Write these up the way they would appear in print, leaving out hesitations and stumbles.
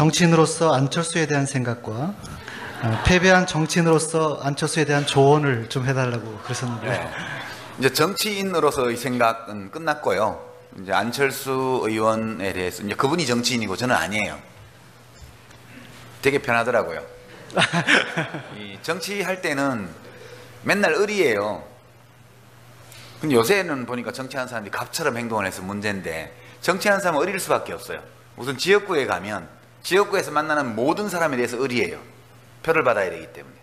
정치인으로서 안철수에 대한 생각과 패배한 정치인으로서 안철수에 대한 조언을 좀 해달라고 그러셨는데. 네. 이제 정치인으로서의 생각은 끝났고요. 이제 안철수 의원에 대해서 이제 그분이 정치인이고 저는 아니에요. 되게 편하더라고요. 이 정치할 때는 맨날 의리예요. 근데 요새는 보니까 정치하는 사람들이 갑처럼 행동을 해서 문제인데, 정치하는 사람은 의리일 수밖에 없어요. 무슨 지역구에 가면 지역구에서 만나는 모든 사람에 대해서 의리예요. 표를 받아야 되기 때문에.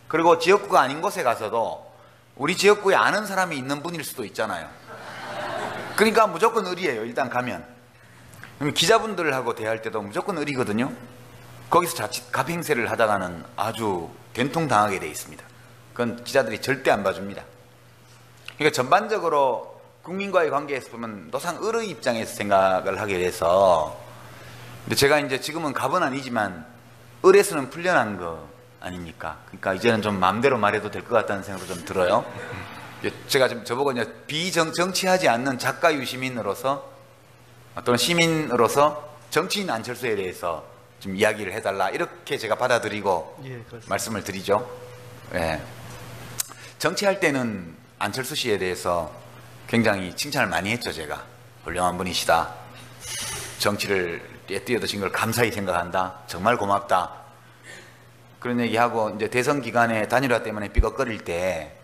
그리고 지역구가 아닌 곳에 가서도 우리 지역구에 아는 사람이 있는 분일 수도 있잖아요. 그러니까 무조건 의리예요. 일단 가면. 기자분들하고 대할 때도 무조건 의리거든요. 거기서 자칫 갑행세를 하다가는 아주 된통당하게 돼 있습니다. 그건 기자들이 절대 안 봐줍니다. 그러니까 전반적으로 국민과의 관계에서 보면 노상 을의 입장에서 생각을 하게 돼서, 근데 제가 이제 지금은 갑은 아니지만 을에서는 풀려난 거 아닙니까? 그러니까 이제는 좀 마음대로 말해도 될 것 같다는 생각도 좀 들어요. 제가 좀 저보고 이제 정치하지 않는 작가 유시민으로서 또는 시민으로서 정치인 안철수에 대해서 좀 이야기를 해달라, 이렇게 제가 받아들이고 말씀을 드리죠. 예. 정치할 때는 안철수 씨에 대해서 굉장히 칭찬을 많이 했죠. 제가 훌륭한 분이시다, 정치를 뛰어드신 걸 감사히 생각한다, 정말 고맙다, 그런 얘기하고, 이제 대선 기간에 단일화 때문에 삐걱거릴 때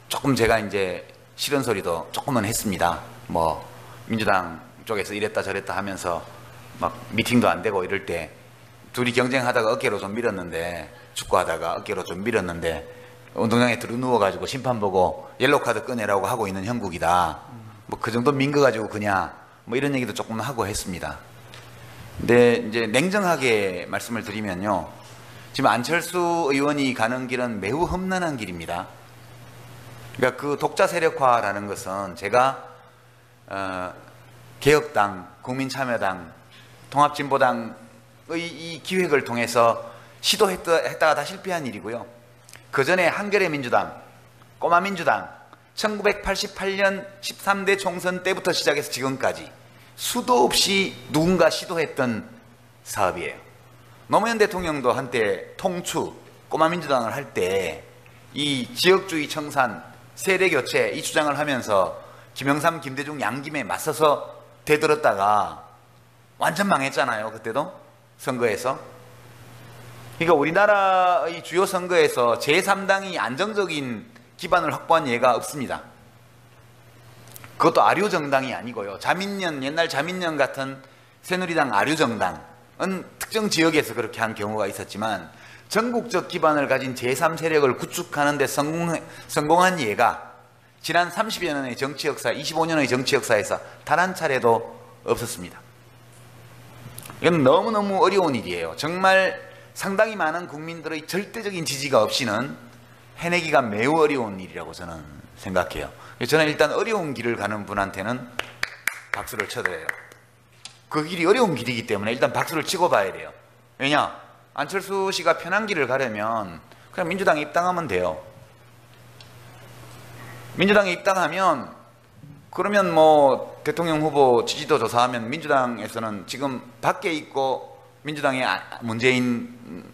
조금 제가 이제 싫은 소리도 조금은 했습니다. 뭐 민주당 쪽에서 이랬다 저랬다 하면서 막 미팅도 안 되고 이럴 때 둘이 경쟁하다가 어깨로 좀 밀었는데, 축구하다가 어깨로 좀 밀었는데 운동장에 들어 누워가지고 심판 보고 옐로카드 꺼내라고 하고 있는 형국이다, 뭐 그 정도 민 거 가지고 그냥 뭐 이런 얘기도 조금 하고 했습니다. 근데 이제 냉정하게 말씀을 드리면요, 지금 안철수 의원이 가는 길은 매우 험난한 길입니다. 그러니까 그 독자 세력화라는 것은 제가 개혁당, 국민참여당, 통합진보당의 이 기획을 통해서 시도했다가 다 실패한 일이고요. 그 전에 한겨레 민주당, 꼬마 민주당, 1988년 13대 총선 때부터 시작해서 지금까지 수도 없이 누군가 시도했던 사업이에요. 노무현 대통령도 한때 통추, 꼬마 민주당을 할 때 이 지역주의 청산, 세대 교체 이 주장을 하면서 김영삼, 김대중 양김에 맞서서 대들었다가 완전 망했잖아요. 그때도 선거에서. 그러니까 우리나라의 주요 선거에서 제3당이 안정적인 기반을 확보한 예가 없습니다. 그것도 아류정당이 아니고요. 자민련, 옛날 자민련 같은 새누리당 아류정당은 특정 지역에서 그렇게 한 경우가 있었지만, 전국적 기반을 가진 제3세력을 구축하는 데 성공한 예가 지난 30여 년의 정치 역사, 25년의 정치 역사에서 단 한 차례도 없었습니다. 이건 너무너무 어려운 일이에요. 정말 상당히 많은 국민들의 절대적인 지지가 없이는 해내기가 매우 어려운 일이라고 저는 생각해요. 저는 일단 어려운 길을 가는 분한테는 박수를 쳐드려요. 그 길이 어려운 길이기 때문에 일단 박수를 치고 봐야 돼요. 왜냐? 안철수 씨가 편한 길을 가려면 그냥 민주당에 입당하면 돼요. 민주당에 입당하면, 그러면 뭐 대통령 후보 지지도 조사하면 민주당에서는 지금 밖에 있고 민주당에 문재인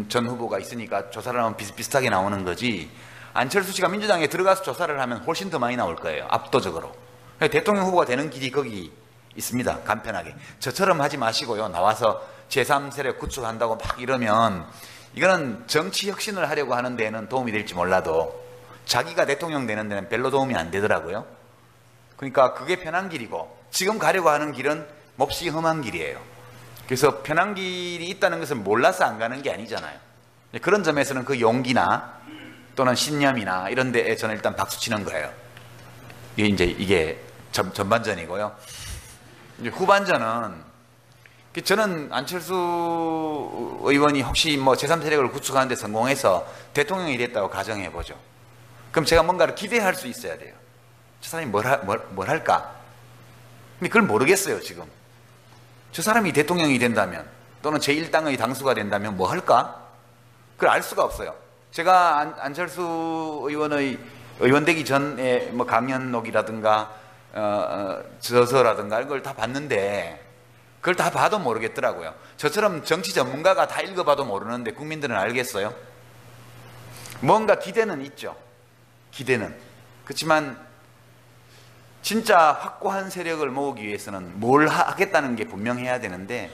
전 후보가 있으니까 조사를 하면 비슷비슷하게 나오는 거지, 안철수 씨가 민주당에 들어가서 조사를 하면 훨씬 더 많이 나올 거예요. 압도적으로. 대통령 후보가 되는 길이 거기 있습니다. 간편하게. 저처럼 하지 마시고요. 나와서 제3세력 구축한다고 막 이러면 이거는 정치 혁신을 하려고 하는 데에는 도움이 될지 몰라도 자기가 대통령 되는 데는 별로 도움이 안 되더라고요. 그러니까 그게 편한 길이고, 지금 가려고 하는 길은 몹시 험한 길이에요. 그래서 편한 길이 있다는 것을 몰라서 안 가는 게 아니잖아요. 그런 점에서는 그 용기나 또는 신념이나 이런 데에 저는 일단 박수 치는 거예요. 이게 전반전이고요. 이제 후반전은, 저는 안철수 의원이 혹시 뭐 제3세력을 구축하는 데 성공해서 대통령이 됐다고 가정해보죠. 그럼 제가 뭔가를 기대할 수 있어야 돼요. 저 사람이 뭘 할까? 근데 그걸 모르겠어요, 지금. 저 사람이 대통령이 된다면, 또는 제1당의 당수가 된다면 뭐 할까? 그걸 알 수가 없어요. 제가 안철수 의원의 의원 되기 전에 뭐 강연록이라든가 저서라든가 이걸 다 봤는데, 그걸 다 봐도 모르겠더라고요. 저처럼 정치 전문가가 다 읽어봐도 모르는데 국민들은 알겠어요? 뭔가 기대는 있죠. 기대는. 그렇지만 진짜 확고한 세력을 모으기 위해서는 뭘 하겠다는 게 분명해야 되는데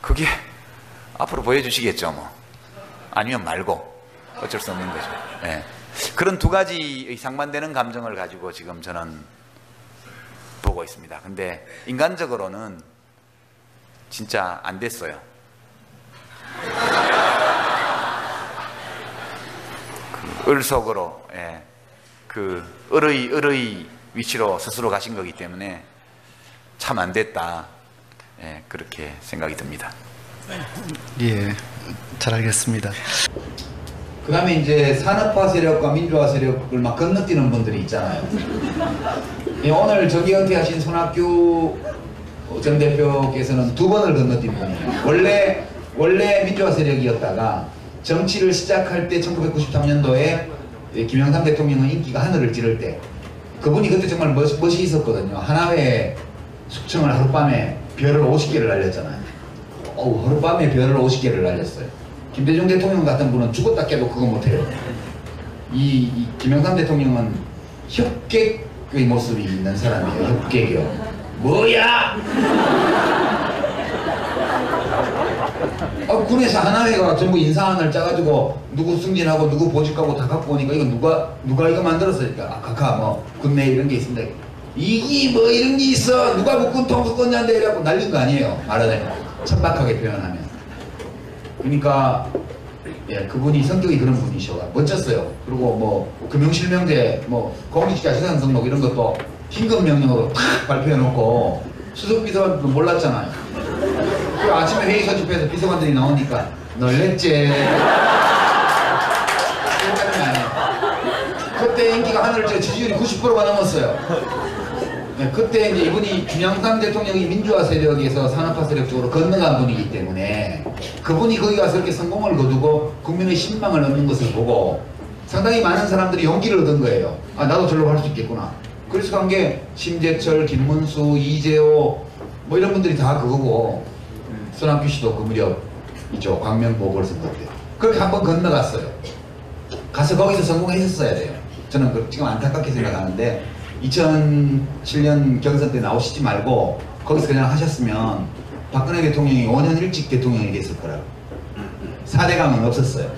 그게 앞으로 보여주시겠죠. 뭐 아니면 말고 어쩔 수 없는 거죠. 네. 그런 두 가지의 상반되는 감정을 가지고 지금 저는 보고 있습니다. 근데 인간적으로는 진짜 안 됐어요. 그 을속으로, 예, 그 을의 위치로 스스로 가신 거기 때문에 참 안 됐다. 예, 그렇게 생각이 듭니다. 예, 잘 알겠습니다. 그 다음에 이제 산업화 세력과 민주화 세력을 막 건너뛰는 분들이 있잖아요. 예, 오늘 정기 은퇴하신 손학규 전 대표께서는 두 번을 건너뛴 분이에요. 원래 민주화 세력이었다가 정치를 시작할 때 1993년도에 김영삼 대통령의 인기가 하늘을 찌를 때 그분이 그때 정말 멋이 있었거든요. 하나회 숙청을 하룻밤에 별을 50개를 날렸잖아요. 하룻밤에 별을 50개를 날렸어요. 김대중 대통령 같은 분은 죽었다 깨도 그거 못해요. 이 김영삼 대통령은 협객의 모습이 있는 사람이에요. 협객이요. 뭐야? 군에서 하나회가 전부 인사안을 짜가지고 누구 승진하고 누구 보직하고 다 갖고 오니까 이거 누가 이거 만들었으니까 각하 뭐 군내 이런 게 있습니다. 이기 뭐 이런 게 있어 누가 국군 통수권자인데 이래갖고 날린 거 아니에요. 말하자면 천박하게 표현하면. 그러니까 예, 그분이 성격이 그런 분이셔. 멋졌어요. 그리고 뭐 금융실명제 뭐 공직자 시장 등록 이런 것도 긴급 명령으로 탁 발표해놓고 수석비서관도 몰랐잖아요. 그 아침에 회의 소집해서 비서관들이 나오니까 놀랬지. 그때 인기가 하늘을 찌 지지율이 90%가 넘었어요. 네, 그때 이제 이분이 김영삼 대통령이 민주화 세력에서 산업화 세력 쪽으로 건너간 분이기 때문에 그분이 거기 가서 이렇게 성공을 거두고 국민의 신망을 얻는 것을 보고 상당히 많은 사람들이 용기를 얻은 거예요. 아, 나도 저러고 할 수 있겠구나. 그래서 간 게 심재철, 김문수, 이재호 뭐 이런 분들이 다 그거고 손학규 씨도 그 무렵이죠. 광명보궐선거 때. 그렇게 한번 건너갔어요. 가서 거기서 성공했었어야 돼요. 저는 지금 안타깝게 생각하는데 2007년 경선 때 나오시지 말고 거기서 그냥 하셨으면 박근혜 대통령이 5년 일찍 대통령이 됐을 거라고. 4대강은 없었어요.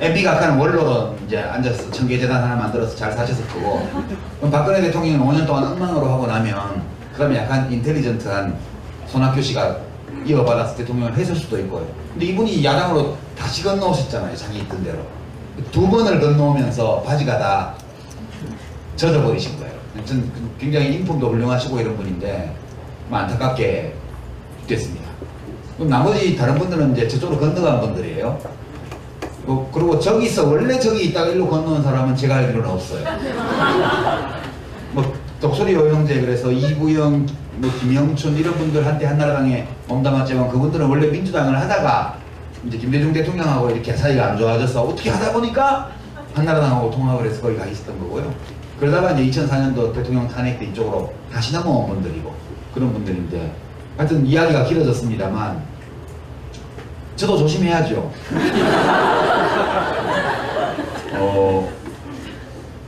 MB 각하는 원로로 이제 앉아서 청계재단 하나 만들어서 잘 사셨을 거고, 그럼 박근혜 대통령은 5년 동안 엉망으로 하고 나면 그러면 약간 인텔리전트한 손학규 씨가 이어받아서 대통령을 했을 수도 있고요. 근데 이분이 야당으로 다시 건너오셨잖아요. 자기 있던 대로. 두 번을 건너오면서 바지가 다 젖어버리신 거예요. 전 굉장히 인품도 훌륭하시고 이런 분인데 안타깝게 됐습니다. 그럼 나머지 다른 분들은 이제 저쪽으로 건너간 분들이에요. 그리고 저기서 원래 저기 있다가 일로 건너온 사람은 제가 알기로는 없어요. 뭐 독수리 오형제 그래서 이부영, 뭐 김영춘 이런 분들한테 한나라당에 몸담았지만 그분들은 원래 민주당을 하다가 이제 김대중 대통령하고 이렇게 사이가 안 좋아져서 어떻게 하다 보니까 한나라당하고 통합을 해서 거기 가 있었던 거고요. 그러다가 이제 2004년도 대통령 탄핵 때 이쪽으로 다시 넘어온 분들이고 그런 분들인데 하여튼 이야기가 길어졌습니다만 저도 조심해야죠.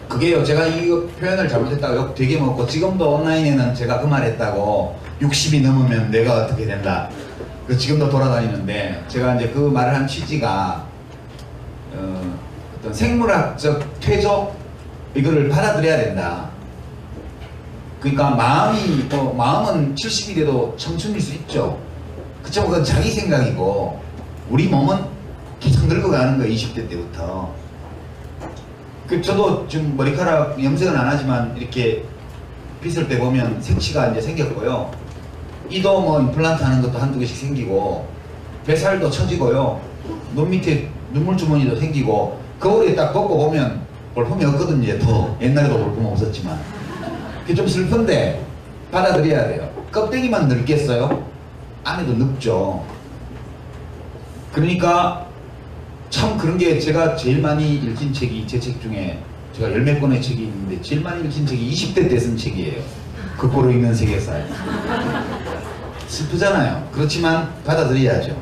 그게요, 제가 이거 표현을 잘못했다고 욕 되게 먹고 지금도 온라인에는 제가 그 말 했다고 60이 넘으면 내가 어떻게 된다. 지금도 돌아다니는데 제가 이제 그 말을 한 취지가 어떤 생물학적 퇴적 이거를 받아들여야 된다. 그러니까 마음은 70이 돼도 청춘일 수 있죠. 그쵸? 그건 자기 생각이고 우리 몸은 계속 늙어가는 거예요. 20대 때부터. 저도 지금 머리카락 염색은 안 하지만 이렇게 빗을 때 보면 색치가 이제 생겼고요. 이도 뭐 임플란트 하는 것도 한두 개씩 생기고 뱃살도 처지고요. 눈 밑에 눈물 주머니도 생기고 거울에 딱 벗고 보면 볼품이 없거든요. 더 옛날에도 볼품 없었지만 그게 좀 슬픈데 받아들여야 돼요. 껍데기만 늙겠어요? 안에도 늙죠. 그러니까 참 그런 게 제가 제일 많이 읽힌 책이 제 책 중에 제가 10몇 권의 책이 있는데 제일 많이 읽힌 책이 20대 때 쓴 책이에요. 거꾸로 있는 세계사에. 슬프잖아요. 그렇지만 받아들여야죠.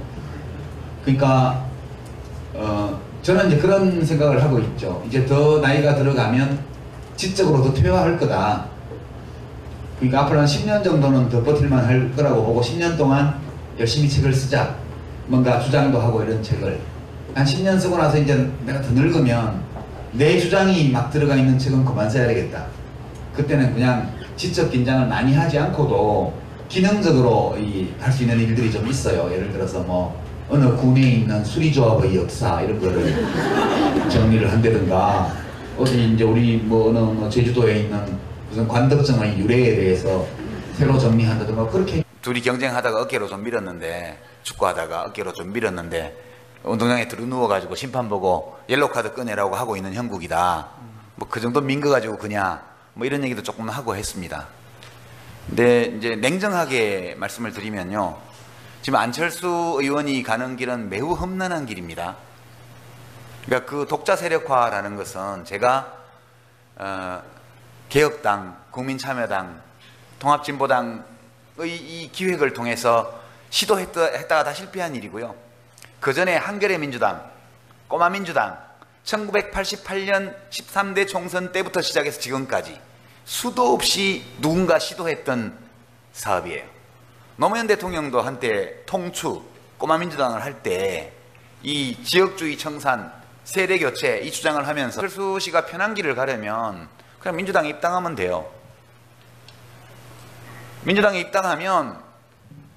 그러니까 저는 이제 그런 생각을 하고 있죠. 이제 더 나이가 들어가면 지적으로 더 퇴화할 거다. 그러니까 앞으로 한 10년 정도는 더 버틸만 할 거라고 보고 10년 동안 열심히 책을 쓰자. 뭔가 주장도 하고 이런 책을. 한 10년 쓰고 나서 이제 내가 더 늙으면 내 주장이 막 들어가 있는 책은 그만 써야 되겠다. 그때는 그냥 지적 긴장을 많이 하지 않고도 기능적으로 할 수 있는 일들이 좀 있어요. 예를 들어서 뭐 어느 군에 있는 수리조합의 역사 이런 거를 정리를 한다든가 어디 이제 우리 뭐 어느 제주도에 있는 무슨 관덕정의 유래에 대해서 새로 정리한다든가 그렇게. 둘이 경쟁하다가 어깨로 좀 밀었는데 축구하다가 어깨로 좀 밀었는데 운동장에 들어누워가지고 심판 보고 옐로카드 꺼내라고 하고 있는 형국이다. 뭐 그 정도 민 거 가지고 그냥 뭐 이런 얘기도 조금 하고 했습니다. 근데 이제 냉정하게 말씀을 드리면요. 지금 안철수 의원이 가는 길은 매우 험난한 길입니다. 그러니까 그 독자 세력화라는 것은 제가 개혁당, 국민참여당, 통합진보당의 이 기획을 통해서 시도했다가 다 실패한 일이고요. 그 전에 한겨레 민주당, 꼬마 민주당, 1988년 13대 총선 때부터 시작해서 지금까지 수도 없이 누군가 시도했던 사업이에요. 노무현 대통령도 한때 통추, 꼬마 민주당을 할 때 이 지역주의 청산, 세대 교체 이 주장을 하면서 안철수 씨가 편한 길을 가려면 그냥 민주당에 입당하면 돼요. 민주당에 입당하면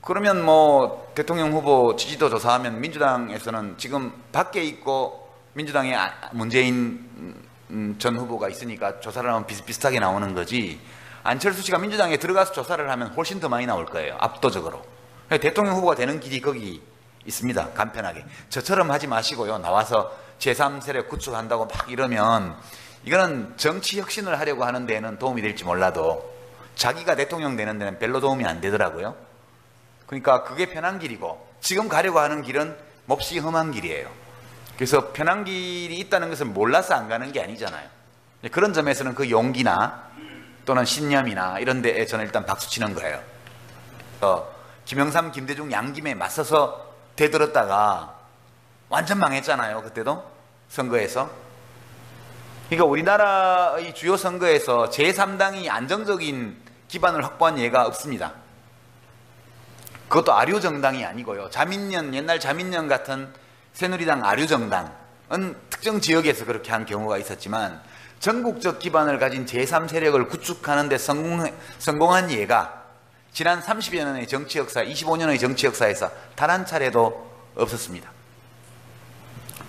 그러면 뭐 대통령 후보 지지도 조사하면 민주당에서는 지금 밖에 있고 민주당에 문재인 전 후보가 있으니까 조사를 하면 비슷비슷하게 나오는 거지. 안철수 씨가 민주당에 들어가서 조사를 하면 훨씬 더 많이 나올 거예요. 압도적으로. 대통령 후보가 되는 길이 거기 있습니다. 간편하게. 저처럼 하지 마시고요. 나와서 제3세력 구축한다고 막 이러면 이거는 정치 혁신을 하려고 하는 데에는 도움이 될지 몰라도 자기가 대통령 되는 데는 별로 도움이 안 되더라고요. 그러니까 그게 편한 길이고 지금 가려고 하는 길은 몹시 험한 길이에요. 그래서 편한 길이 있다는 것을 몰라서 안 가는 게 아니잖아요. 그런 점에서는 그 용기나 또는 신념이나 이런 데에 저는 일단 박수 치는 거예요. 김영삼, 김대중 양김에 맞서서 대들었다가 완전 망했잖아요. 그때도 선거에서. 그러니까 우리나라의 주요 선거에서 제3당이 안정적인 기반을 확보한 예가 없습니다. 그것도 아류정당이 아니고요. 자민련, 옛날 자민련 같은 새누리당 아류정당은 특정 지역에서 그렇게 한 경우가 있었지만 전국적 기반을 가진 제3세력을 구축하는 데 성공한 예가 지난 30여 년의 정치 역사, 25년의 정치 역사에서 단 한 차례도 없었습니다.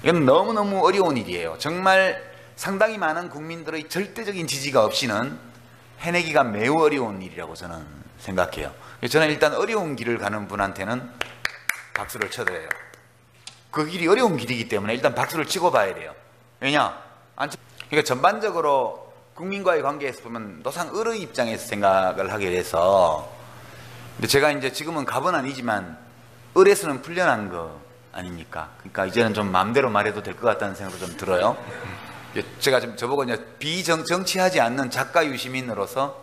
이건 너무너무 어려운 일이에요. 정말 상당히 많은 국민들의 절대적인 지지가 없이는 해내기가 매우 어려운 일이라고 저는 생각해요. 저는 일단 어려운 길을 가는 분한테는 박수를 쳐드려요. 그 길이 어려운 길이기 때문에 일단 박수를 치고 봐야 돼요. 왜냐? 그러니까 전반적으로 국민과의 관계에서 보면 노상 을의 입장에서 생각을 하게 돼서 근데 제가 이제 지금은 갑은 아니지만 을에서는 풀려난 거 아닙니까? 그러니까 이제는 좀 마음대로 말해도 될 것 같다는 생각도 좀 들어요. 제가 지금 저보고 이제 정치하지 않는 작가 유시민으로서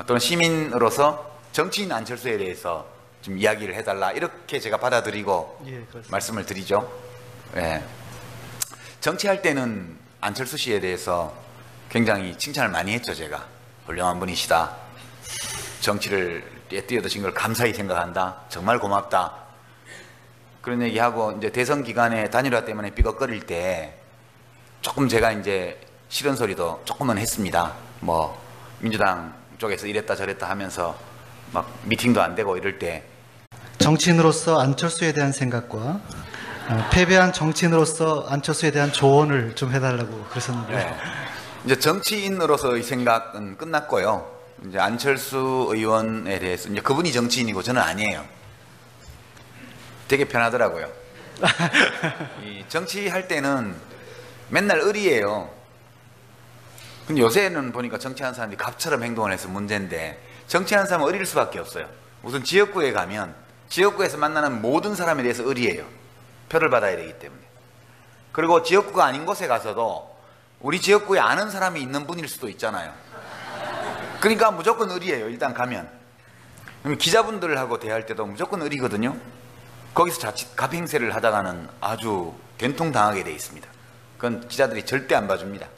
또는 시민으로서 정치인 안철수에 대해서 좀 이야기를 해달라 이렇게 제가 받아들이고 말씀을 드리죠. 예. 정치할 때는 안철수 씨에 대해서 굉장히 칭찬을 많이 했죠. 제가 훌륭한 분이시다. 정치를 뛰어드신 걸 감사히 생각한다. 정말 고맙다. 그런 얘기하고 이제 대선 기간에 단일화 때문에 삐걱거릴 때 조금 제가 이제 싫은 소리도 조금은 했습니다. 뭐 민주당 쪽에서 이랬다 저랬다 하면서 막 미팅도 안 되고 이럴 때 정치인으로서 안철수에 대한 생각과 패배한 정치인으로서 안철수에 대한 조언을 좀 해달라고 그러셨는데 네. 이제 정치인으로서의 생각은 끝났고요. 이제 안철수 의원에 대해서 이제 그분이 정치인이고 저는 아니에요. 되게 편하더라고요. 이 정치할 때는 맨날 을이에요. 근데 요새는 보니까 정치하는 사람들이 갑처럼 행동을 해서 문제인데 정치하는 사람은 을일 수밖에 없어요. 우선 지역구에 가면 지역구에서 만나는 모든 사람에 대해서 을이에요. 표를 받아야 되기 때문에. 그리고 지역구가 아닌 곳에 가서도 우리 지역구에 아는 사람이 있는 분일 수도 있잖아요. 그러니까 무조건 의리예요. 일단 가면. 그러면 기자분들하고 대할 때도 무조건 의리거든요. 거기서 자칫 갑행세를 하다가는 아주 된통 당하게 돼 있습니다. 그건 기자들이 절대 안 봐줍니다.